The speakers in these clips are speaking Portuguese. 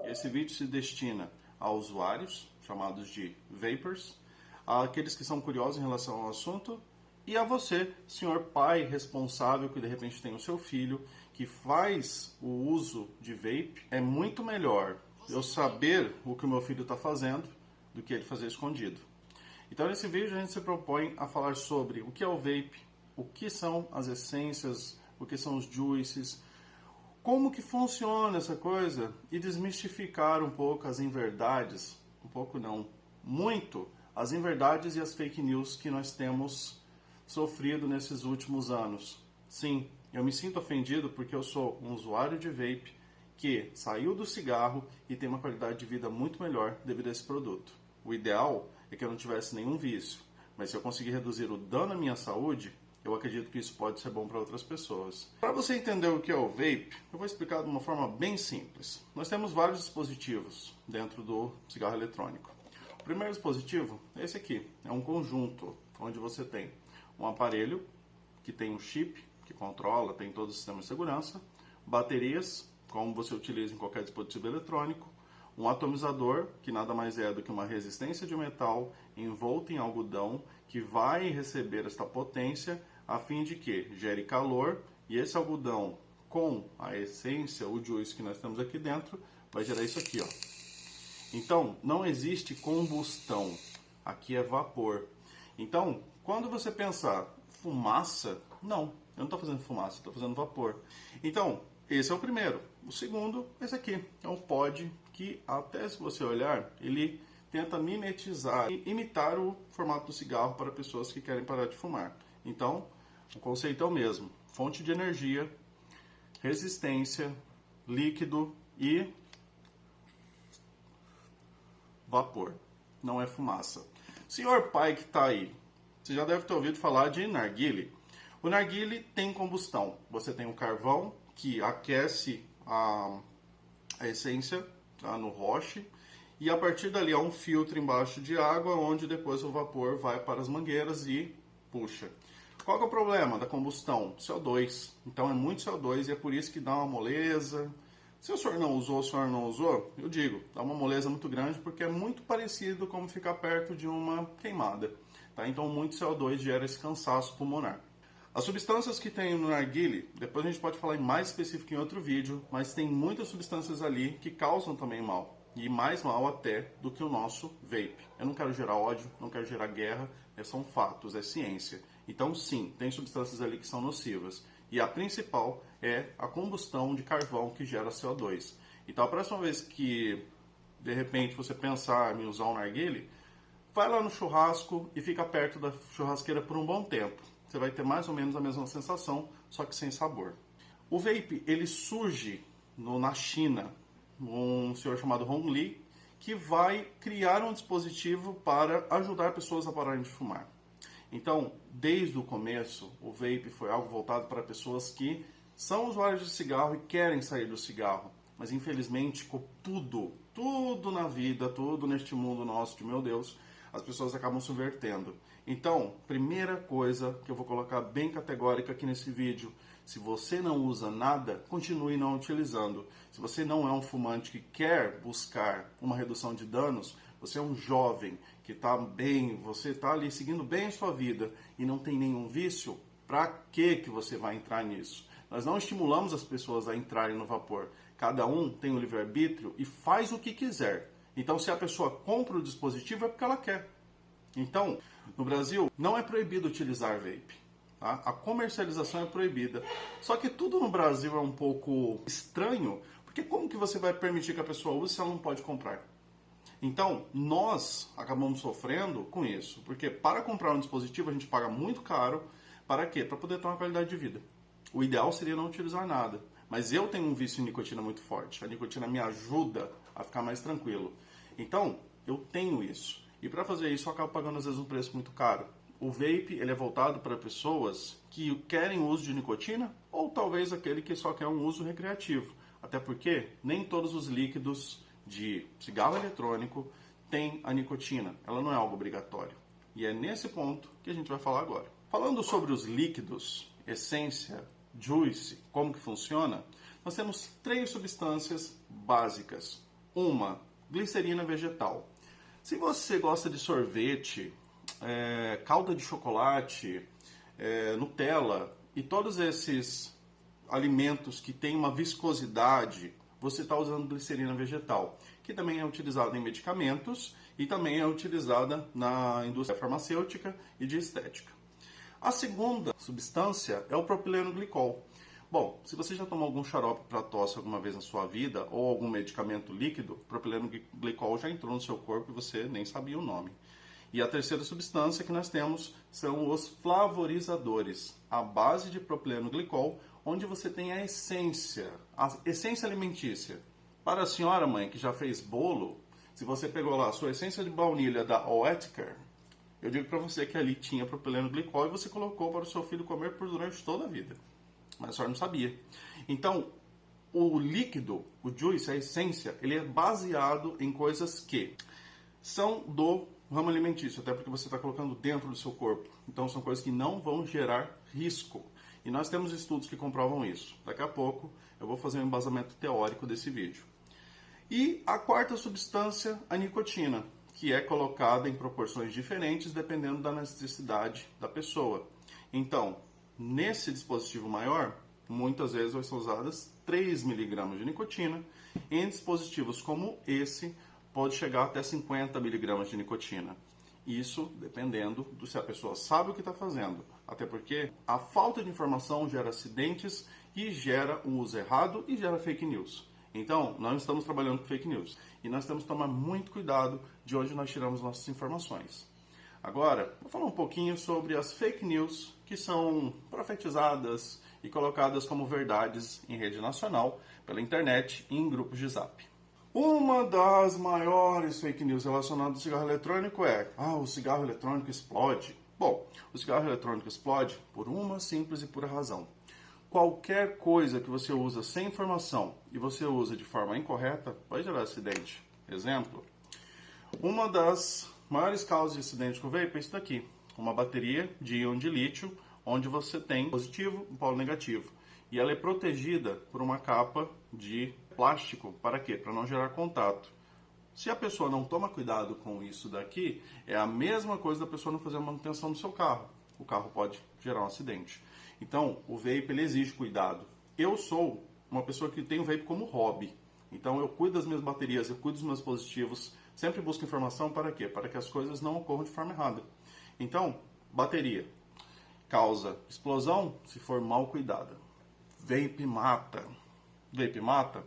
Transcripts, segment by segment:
Esse vídeo se destina a usuários, chamados de vapers, àqueles que são curiosos em relação ao assunto, e a você, senhor pai responsável, que de repente tem o seu filho, que faz o uso de vape. É muito melhor eu saber o que o meu filho está fazendo do que ele fazer escondido. Então nesse vídeo a gente se propõe a falar sobre o que é o vape, o que são as essências, o que são os juices, como que funciona essa coisa e desmistificar um pouco as inverdades, um pouco não, muito, as inverdades e as fake news que nós temos sofrido nesses últimos anos. Sim, eu me sinto ofendido porque eu sou um usuário de vape que saiu do cigarro e tem uma qualidade de vida muito melhor devido a esse produto. O ideal é que eu não tivesse nenhum vício, mas se eu conseguir reduzir o dano à minha saúde, eu acredito que isso pode ser bom para outras pessoas. Para você entender o que é o vape, eu vou explicar de uma forma bem simples. Nós temos vários dispositivos dentro do cigarro eletrônico. O primeiro dispositivo é esse aqui, é um conjunto onde você tem um aparelho que tem um chip que controla, tem todo o sistema de segurança, baterias, como você utiliza em qualquer dispositivo eletrônico, um atomizador, que nada mais é do que uma resistência de metal envolta em algodão, que vai receber esta potência a fim de que gere calor, e esse algodão com a essência, o juice que nós temos aqui dentro, vai gerar isso aqui, ó. Então, não existe combustão, aqui é vapor. Então, quando você pensar fumaça, não, eu não estou fazendo fumaça, estou fazendo vapor. Então, esse é o primeiro. O segundo, esse aqui, é um pod que, até se você olhar, ele tenta mimetizar, imitar o formato do cigarro para pessoas que querem parar de fumar. Então, o conceito é o mesmo. Fonte de energia, resistência, líquido e vapor. Não é fumaça. Senhor pai que está aí, você já deve ter ouvido falar de narguile. O narguile tem combustão. Você tem o carvão que aquece a essência no roche, e a partir dali há um filtro embaixo de água onde depois o vapor vai para as mangueiras e puxa. Qual que é o problema da combustão? CO2. Então é muito CO2 e é por isso que dá uma moleza. Se o senhor não usou, eu digo, dá uma moleza muito grande porque é muito parecido como ficar perto de uma queimada. Tá? Então muito CO2 gera esse cansaço pulmonar. As substâncias que tem no narguile, depois a gente pode falar em mais específico em outro vídeo, mas tem muitas substâncias ali que causam também mal. E mais mal até do que o nosso vape. Eu não quero gerar ódio, não quero gerar guerra, são fatos, é ciência. Então sim, tem substâncias ali que são nocivas. E a principal é a combustão de carvão que gera CO2. Então a próxima vez que de repente você pensar em usar um narguile, vai lá no churrasco e fica perto da churrasqueira por um bom tempo. Você vai ter mais ou menos a mesma sensação, só que sem sabor. O vape, ele surge na China, um senhor chamado Hong Li, que vai criar um dispositivo para ajudar pessoas a pararem de fumar. Então, desde o começo, o vape foi algo voltado para pessoas que são usuários de cigarro e querem sair do cigarro. Mas infelizmente, com tudo na vida, tudo neste mundo nosso de meu Deus, as pessoas acabam subvertendo. Então, primeira coisa que eu vou colocar bem categórica aqui nesse vídeo: se você não usa nada, continue não utilizando. Se você não é um fumante que quer buscar uma redução de danos, você é um jovem que está bem, você está ali seguindo bem a sua vida e não tem nenhum vício, para que você vai entrar nisso? Nós não estimulamos as pessoas a entrarem no vapor. Cada um tem o livre-arbítrio e faz o que quiser. Então, se a pessoa compra o dispositivo, é porque ela quer. Então, no Brasil, não é proibido utilizar vape. Tá? A comercialização é proibida. Só que tudo no Brasil é um pouco estranho, porque como que você vai permitir que a pessoa use se ela não pode comprar? Então, nós acabamos sofrendo com isso, porque para comprar um dispositivo a gente paga muito caro. Para quê? Para poder ter uma qualidade de vida. O ideal seria não utilizar nada. Mas eu tenho um vício em nicotina muito forte. A nicotina me ajuda a ficar mais tranquilo. Então, eu tenho isso. E para fazer isso, eu acabo pagando às vezes um preço muito caro. O vape, ele é voltado para pessoas que querem uso de nicotina ou talvez aquele que só quer um uso recreativo. Até porque nem todos os líquidos de cigarro eletrônico têm a nicotina. Ela não é algo obrigatório. E é nesse ponto que a gente vai falar agora. Falando sobre os líquidos, essência, juice, como que funciona, nós temos 3 substâncias básicas. Uma, glicerina vegetal. Se você gosta de sorvete, calda de chocolate, Nutella e todos esses alimentos que têm uma viscosidade, você está usando glicerina vegetal, que também é utilizada em medicamentos e também é utilizada na indústria farmacêutica e de estética. A segunda substância é o propileno glicol. Bom, se você já tomou algum xarope para tosse alguma vez na sua vida ou algum medicamento líquido, propileno glicol já entrou no seu corpo e você nem sabia o nome. E a terceira substância que nós temos são os flavorizadores, a base de propileno glicol, onde você tem a essência alimentícia. Para a senhora, mãe, que já fez bolo, se você pegou lá a sua essência de baunilha da Oetker, eu digo para você que ali tinha propileno glicol e você colocou para o seu filho comer por durante toda a vida. Mas a senhora não sabia. Então, o líquido, o juice, a essência, ele é baseado em coisas que são do ramo alimentício, até porque você está colocando dentro do seu corpo. Então, são coisas que não vão gerar risco. E nós temos estudos que comprovam isso. Daqui a pouco eu vou fazer um embasamento teórico desse vídeo. E a quarta substância, a nicotina, que é colocada em proporções diferentes dependendo da necessidade da pessoa. Então, nesse dispositivo maior, muitas vezes vai ser usadas 3 mg de nicotina. Em dispositivos como esse, pode chegar até 50 mg de nicotina. Isso dependendo do se a pessoa sabe o que está fazendo. Até porque a falta de informação gera acidentes e gera um uso errado e gera fake news. Então, nós estamos trabalhando com fake news. E nós temos que tomar muito cuidado de onde nós tiramos nossas informações. Agora, vou falar um pouquinho sobre as fake news que são profetizadas e colocadas como verdades em rede nacional, pela internet e em grupos de zap. Uma das maiores fake news relacionadas ao cigarro eletrônico é: o cigarro eletrônico explode. Bom, o cigarro eletrônico explode por uma simples e pura razão. Qualquer coisa que você usa sem informação e você usa de forma incorreta vai gerar acidente. Exemplo, uma das maiores causas de acidente com vape é isso daqui. Uma bateria de íon de lítio, onde você tem positivo e polo negativo. E ela é protegida por uma capa de plástico. Para quê? Para não gerar contato. Se a pessoa não toma cuidado com isso daqui, é a mesma coisa da pessoa não fazer a manutenção do seu carro. O carro pode gerar um acidente. Então, o vape ele exige cuidado. Eu sou uma pessoa que tem o vape como hobby. Então, eu cuido das minhas baterias, eu cuido dos meus positivos. Sempre busco informação para quê? Para que as coisas não ocorram de forma errada. Então, bateria causa explosão se for mal cuidada. Vape mata. Vape mata?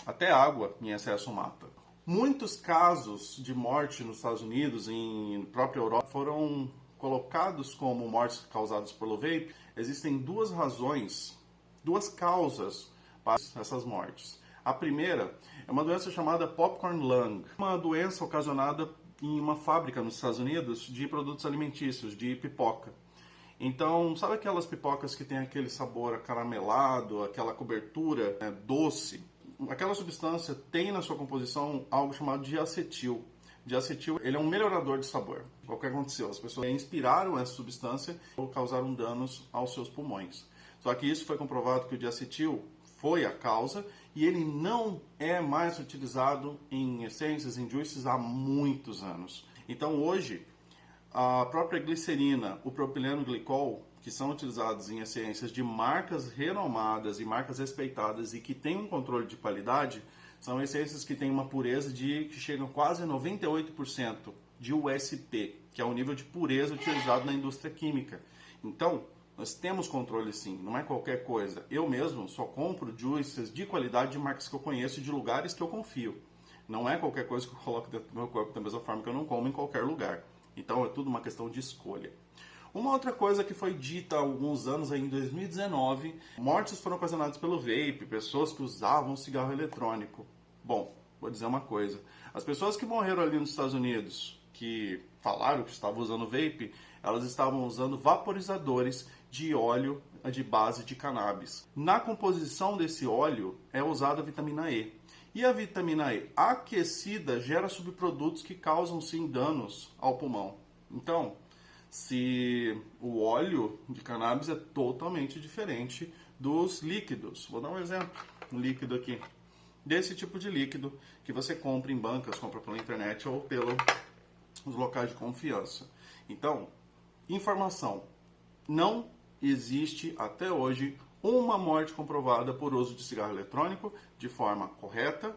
Até água em excesso mata. Muitos casos de morte nos Estados Unidos, em própria Europa, foram colocados como mortes causadas pelo vape. Existem duas razões, duas causas para essas mortes. A primeira é uma doença chamada popcorn lung, uma doença ocasionada em uma fábrica nos Estados Unidos de produtos alimentícios, de pipoca. Então, sabe aquelas pipocas que tem aquele sabor acaramelado, aquela cobertura doce? Aquela substância tem na sua composição algo chamado de diacetil. Diacetil, ele é um melhorador de sabor. O que aconteceu? As pessoas inspiraram essa substância ou causaram danos aos seus pulmões. Só que isso foi comprovado que o diacetil foi a causa e ele não é mais utilizado em essências, em juices há muitos anos. Então hoje, a própria glicerina, o propileno glicol, que são utilizados em essências de marcas renomadas e marcas respeitadas e que têm um controle de qualidade, são essências que têm uma pureza que chegam quase a 98% de USP, que é o nível de pureza utilizado na indústria química. Então, nós temos controle sim, não é qualquer coisa. Eu mesmo só compro juices de qualidade de marcas que eu conheço e de lugares que eu confio. Não é qualquer coisa que eu coloco dentro do meu corpo da mesma forma que eu não como em qualquer lugar. Então é tudo uma questão de escolha. Uma outra coisa que foi dita há alguns anos, aí em 2019, mortes foram ocasionadas pelo vape, pessoas que usavam cigarro eletrônico. Bom, vou dizer uma coisa. As pessoas que morreram ali nos Estados Unidos, que falaram que estavam usando vape, elas estavam usando vaporizadores de óleo de base de cannabis. Na composição desse óleo é usada a vitamina E. E a vitamina E aquecida gera subprodutos que causam sim danos ao pulmão. Então, se o óleo de cannabis é totalmente diferente dos líquidos. Vou dar um exemplo, um líquido aqui. desse tipo de líquido que você compra em bancas, compra pela internet ou pelos locais de confiança. Então, informação. Não existe até hoje uma morte comprovada por uso de cigarro eletrônico de forma correta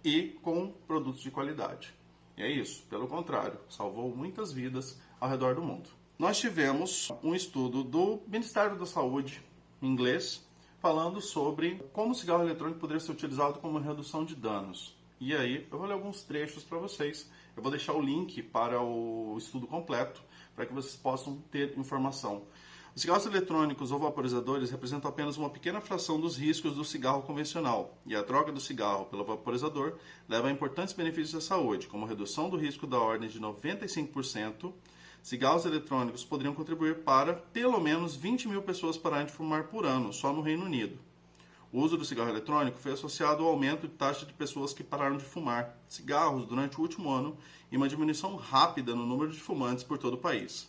e com produtos de qualidade. E é isso, pelo contrário, salvou muitas vidas ao redor do mundo. Nós tivemos um estudo do Ministério da Saúde, em inglês, falando sobre como o cigarro eletrônico poderia ser utilizado como redução de danos. E aí, eu vou ler alguns trechos para vocês. Eu vou deixar o link para o estudo completo, para que vocês possam ter informação. Os cigarros eletrônicos ou vaporizadores representam apenas uma pequena fração dos riscos do cigarro convencional, e a troca do cigarro pelo vaporizador leva a importantes benefícios à saúde, como redução do risco da ordem de 95%. Cigarros eletrônicos poderiam contribuir para pelo menos 20 mil pessoas pararem de fumar por ano, só no Reino Unido. O uso do cigarro eletrônico foi associado ao aumento de taxa de pessoas que pararam de fumar cigarros durante o último ano e uma diminuição rápida no número de fumantes por todo o país.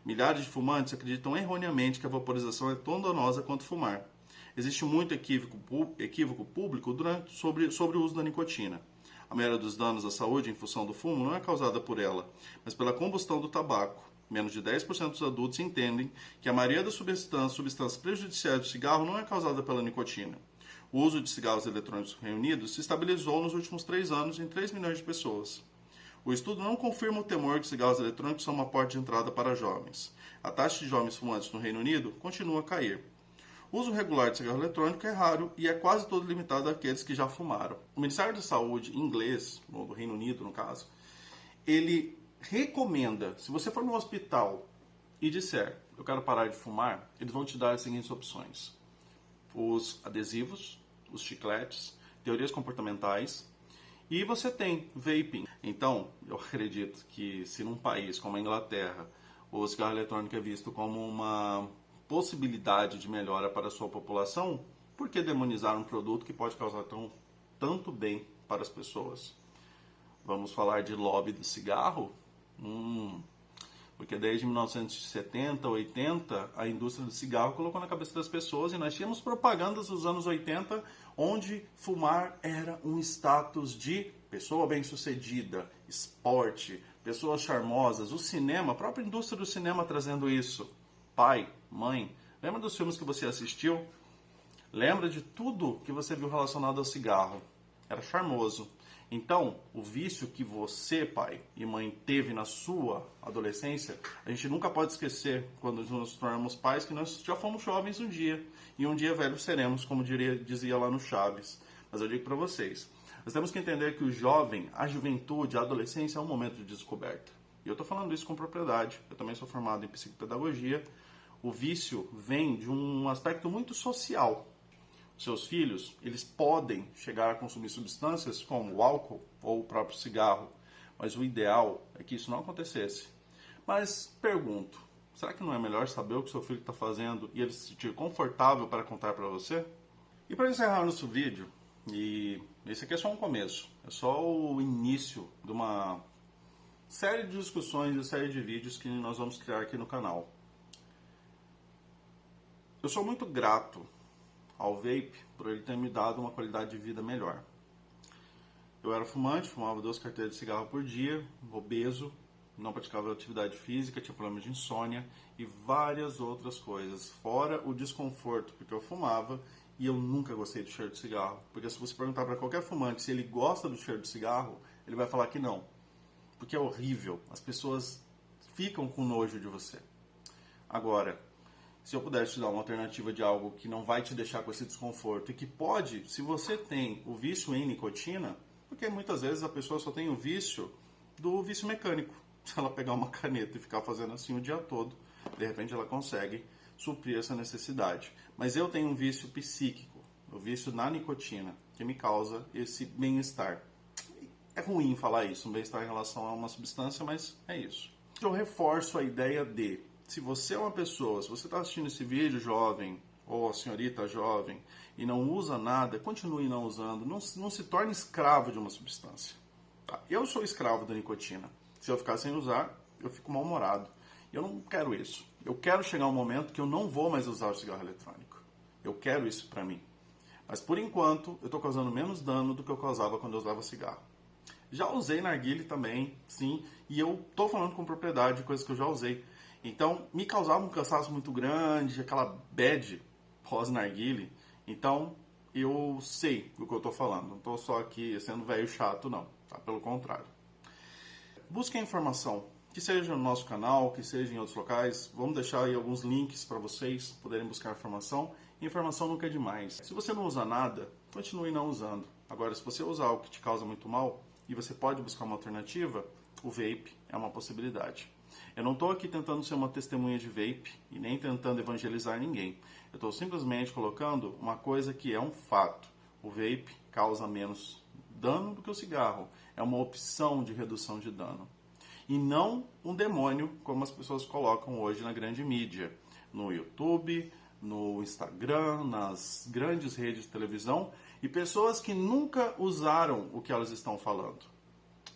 Milhares de fumantes acreditam erroneamente que a vaporização é tão danosa quanto fumar. Existe muito equívoco público sobre o uso da nicotina. A maioria dos danos à saúde em função do fumo não é causada por ela, mas pela combustão do tabaco. Menos de 10% dos adultos entendem que a maioria das substâncias prejudiciais do cigarro não é causada pela nicotina. O uso de cigarros eletrônicos no Reino Unido se estabilizou nos últimos 3 anos em 3 milhões de pessoas. O estudo não confirma o temor que cigarros eletrônicos são uma porta de entrada para jovens. A taxa de jovens fumantes no Reino Unido continua a cair. O uso regular de cigarro eletrônico é raro e é quase todo limitado àqueles que já fumaram. O Ministério da Saúde inglês, ou do Reino Unido no caso, ele recomenda, se você for no hospital e disser, eu quero parar de fumar, eles vão te dar as seguintes opções. Os adesivos, os chicletes, teorias comportamentais, e você tem vaping. Então, eu acredito que se num país como a Inglaterra, o cigarro eletrônico é visto como uma possibilidade de melhora para a sua população, por que demonizar um produto que pode causar tanto bem para as pessoas? Vamos falar de lobby do cigarro? Porque desde 1970, 80, a indústria do cigarro colocou na cabeça das pessoas e nós tínhamos propagandas dos anos 80 onde fumar era um status de pessoa bem-sucedida, esporte, pessoas charmosas, o cinema, a própria indústria do cinema trazendo isso. Pai, mãe, lembra dos filmes que você assistiu? Lembra de tudo que você viu relacionado ao cigarro? Era charmoso. Então, o vício que você, pai e mãe, teve na sua adolescência, a gente nunca pode esquecer quando nos tornamos pais que nós já fomos jovens um dia. E um dia velhos seremos, como dizia lá no Chaves. Mas eu digo para vocês, nós temos que entender que o jovem, a juventude, a adolescência é um momento de descoberta. E eu estou falando isso com propriedade. Eu também sou formado em psicopedagogia. O vício vem de um aspecto muito social. Seus filhos, eles podem chegar a consumir substâncias como o álcool ou o próprio cigarro, mas o ideal é que isso não acontecesse. Mas pergunto, será que não é melhor saber o que seu filho está fazendo e ele se sentir confortável para contar para você? E para encerrar nosso vídeo, e esse aqui é só um começo, é só o início de uma série de discussões e série de vídeos que nós vamos criar aqui no canal. Eu sou muito grato ao vape por ele ter me dado uma qualidade de vida melhor. Eu era fumante, fumava 2 carteiras de cigarro por dia, obeso, não praticava atividade física, tinha problemas de insônia e várias outras coisas, fora o desconforto, porque eu fumava e eu nunca gostei do cheiro de cigarro. Porque se você perguntar para qualquer fumante se ele gosta do cheiro de cigarro, ele vai falar que não, porque é horrível, as pessoas ficam com nojo de você. Agora, se eu pudesse te dar uma alternativa de algo que não vai te deixar com esse desconforto e que pode, se você tem o vício em nicotina, porque muitas vezes a pessoa só tem o vício do vício mecânico. Se ela pegar uma caneta e ficar fazendo assim o dia todo, de repente ela consegue suprir essa necessidade. Mas eu tenho um vício psíquico, o vício na nicotina, que me causa esse bem-estar. É ruim falar isso, um bem-estar em relação a uma substância, mas é isso. Eu reforço a ideia de, se você é uma pessoa, se você está assistindo esse vídeo jovem, ou a senhorita jovem, e não usa nada, continue não usando, não se torne escravo de uma substância. Tá? Eu sou escravo da nicotina. Se eu ficar sem usar, eu fico mal-humorado. Eu não quero isso. Eu quero chegar um momento que eu não vou mais usar o cigarro eletrônico. Eu quero isso para mim. Mas por enquanto eu estou causando menos dano do que eu causava quando eu usava cigarro. Já usei narguilé também, sim, e eu estou falando com propriedade de coisas que eu já usei. Então me causava um cansaço muito grande, aquela bad pós-narguilé. Então eu sei do que eu estou falando, não estou só aqui sendo velho chato não, tá? Pelo contrário. Busque a informação, que seja no nosso canal, que seja em outros locais. Vamos deixar aí alguns links para vocês poderem buscar informação. Informação nunca é demais. Se você não usa nada, continue não usando. Agora, se você usar algo que te causa muito mal e você pode buscar uma alternativa, o vape é uma possibilidade. Eu não estou aqui tentando ser uma testemunha de vape e nem tentando evangelizar ninguém. Eu estou simplesmente colocando uma coisa que é um fato. O vape causa menos dano do que o cigarro. É uma opção de redução de dano. E não um demônio, como as pessoas colocam hoje na grande mídia. No YouTube, no Instagram, nas grandes redes de televisão. E pessoas que nunca usaram o que elas estão falando.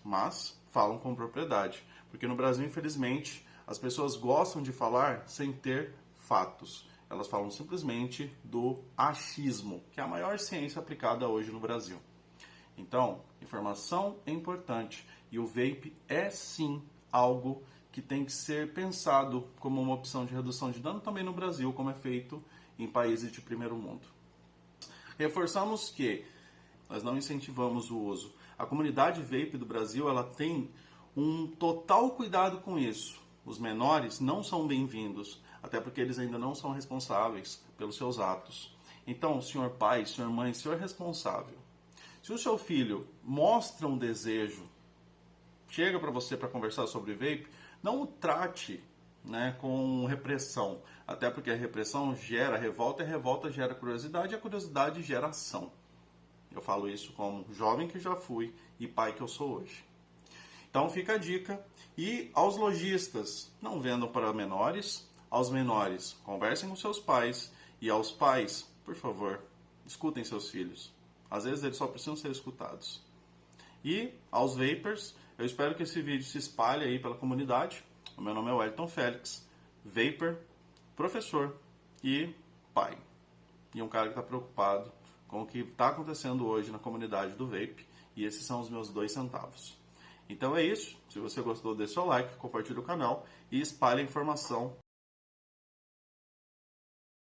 Mas falam com propriedade. Porque no Brasil, infelizmente, as pessoas gostam de falar sem ter fatos. Elas falam simplesmente do achismo, que é a maior ciência aplicada hoje no Brasil. Então, informação é importante e o vape é sim algo que tem que ser pensado como uma opção de redução de dano também no Brasil, como é feito em países de primeiro mundo. Reforçamos que nós não incentivamos o uso. A comunidade vape do Brasil ela tem um total cuidado com isso. Os menores não são bem-vindos, até porque eles ainda não são responsáveis pelos seus atos. Então, senhor pai, senhor mãe, senhor responsável, se o seu filho mostra um desejo, chega para você para conversar sobre vape, não o trate com repressão. Até porque a repressão gera revolta, e a revolta gera curiosidade, e a curiosidade gera ação. Eu falo isso como jovem que já fui e pai que eu sou hoje. Então fica a dica. E aos lojistas, não vendam para menores. Aos menores, conversem com seus pais. E aos pais, por favor, escutem seus filhos. Às vezes eles só precisam ser escutados. E aos vapers, eu espero que esse vídeo se espalhe aí pela comunidade. O meu nome é Wellington Félix, vapor, professor e pai. E um cara que está preocupado com o que está acontecendo hoje na comunidade do vape. E esses são os meus 2 centavos. Então é isso. Se você gostou, dê seu like, compartilhe o canal e espalhe a informação